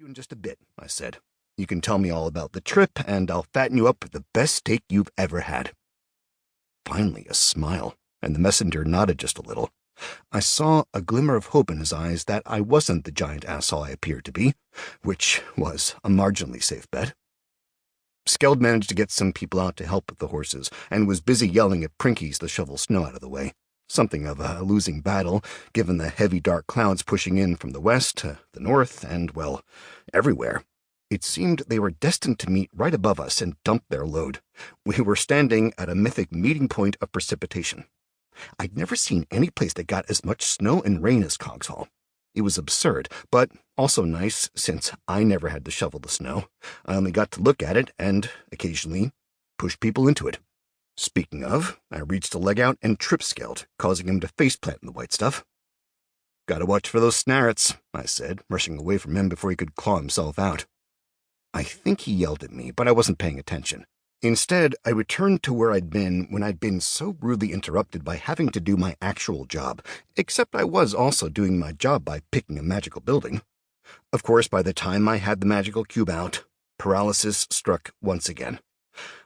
in just a bit, I said. You can tell me all about the trip, and I'll fatten you up with the best steak you've ever had. Finally, a smile, and the messenger nodded just a little. I saw a glimmer of hope in his eyes that I wasn't the giant asshole I appeared to be, which was a marginally safe bet. Skeld managed to get some people out to help with the horses, and was busy yelling at Prinkies to shovel snow out of the way. Something of a losing battle, given the heavy dark clouds pushing in from the west to the north and, well, everywhere. It seemed they were destined to meet right above us and dump their load. We were standing at a mythic meeting point of precipitation. I'd never seen any place that got as much snow and rain as Coggeshall. It was absurd, but also nice since I never had to shovel the snow. I only got to look at it and, occasionally, push people into it. Speaking of, I reached a leg out and tripped Skeld, causing him to faceplant in the white stuff. "Gotta watch for those snarets," I said, rushing away from him before he could claw himself out. I think he yelled at me, but I wasn't paying attention. Instead, I returned to where I'd been when I'd been so rudely interrupted by having to do my actual job, except I was also doing my job by picking a magical building. Of course, by the time I had the magical cube out, paralysis struck once again.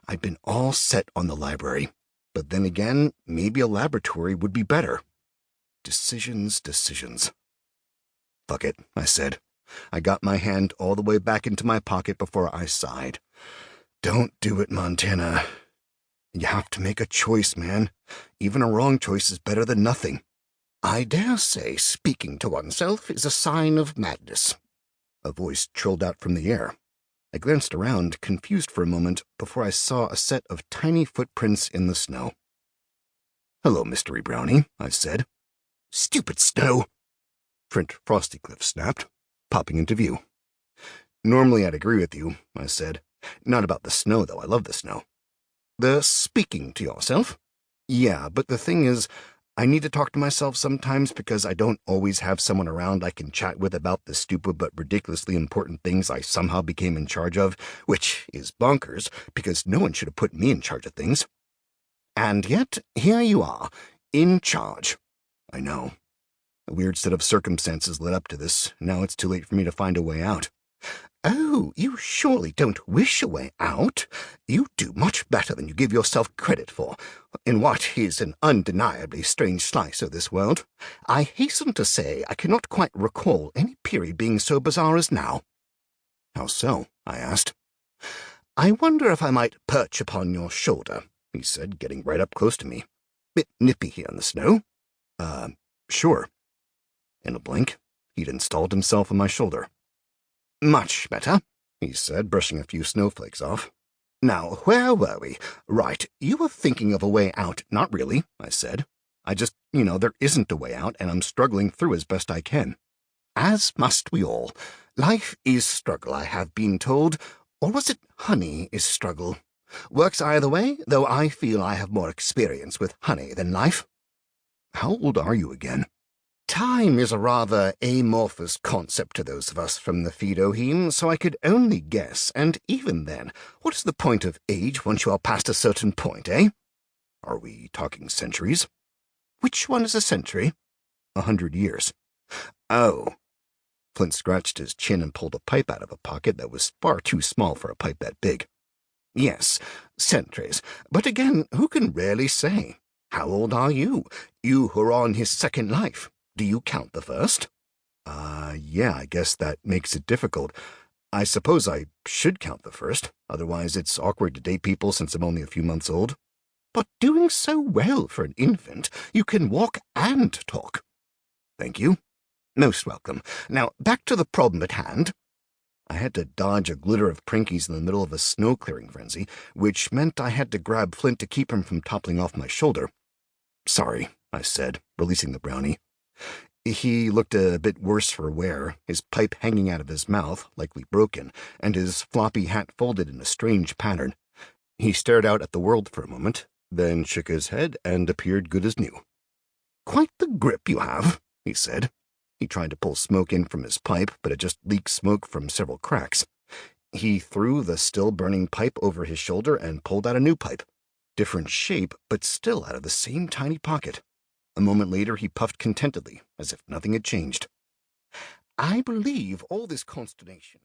I'd been all set on the library, but then again, maybe a laboratory would be better. Decisions. "Fuck it," I said. I got my hand all the way back into my pocket before I sighed. "Don't do it, Montana. You have to make a choice, man. Even a wrong choice is better than nothing." "I dare say speaking to oneself is a sign of madness," a voice trilled out from the air. I glanced around, confused for a moment, before I saw a set of tiny footprints in the snow. "Hello, Mystery Brownie," I said. "Stupid snow," Trent Frostycliff snapped, popping into view. "Normally I'd agree with you," I said. "Not about the snow, though. I love the snow." "The speaking to yourself?" "Yeah, but the thing is, I need to talk to myself sometimes because I don't always have someone around I can chat with about the stupid but ridiculously important things I somehow became in charge of, which is bonkers, because no one should have put me in charge of things. And yet, here you are, in charge." "I know. A weird set of circumstances led up to this. Now it's too late for me to find a way out." "Oh, you surely don't wish a way out. You do much better than you give yourself credit for, in what is an undeniably strange slice of this world. I hasten to say I cannot quite recall any period being so bizarre as now." "How so?" I asked. "I wonder if I might perch upon your shoulder," he said, getting right up close to me. "Bit nippy here in the snow." Sure." In a blink, he'd installed himself on my shoulder. "Much better," he said, brushing a few snowflakes off. "Now, where were we? Right, you were thinking of a way out." "Not really," I said. "I just, there isn't a way out, and I'm struggling through as best I can." "As must we all. Life is struggle, I have been told. Or was it honey is struggle? Works either way, though I feel I have more experience with honey than life." "How old are you again?" Time is a rather amorphous concept to those of us from the Fedoheme, so I could only guess, and even then, what is the point of age once you are past a certain point, eh? "Are we talking centuries?" "Which one is a century?" 100 years. "Oh." Flint scratched his chin and pulled a pipe out of a pocket that was far too small for a pipe that big. "Yes, centuries. But again, who can really say? How old are you? You who are on his second life. Do you count the first?" Yeah, I guess that makes it difficult. I suppose I should count the first, otherwise it's awkward to date people since I'm only a few months old." "But doing so well for an infant, you can walk and talk." "Thank you." "Most welcome. Now, back to the problem at hand." I had to dodge a glitter of Prinkies in the middle of a snow-clearing frenzy, which meant I had to grab Flint to keep him from toppling off my shoulder. "Sorry," I said, releasing the brownie. He looked a bit worse for wear, his pipe hanging out of his mouth, likely broken, and his floppy hat folded in a strange pattern. He stared out at the world for a moment, then shook his head and appeared good as new. "Quite the grip you have," he said. He tried to pull smoke in from his pipe, but it just leaked smoke from several cracks. He threw the still-burning pipe over his shoulder and pulled out a new pipe. Different shape, but still out of the same tiny pocket. A moment later, he puffed contentedly, as if nothing had changed. "I believe all this consternation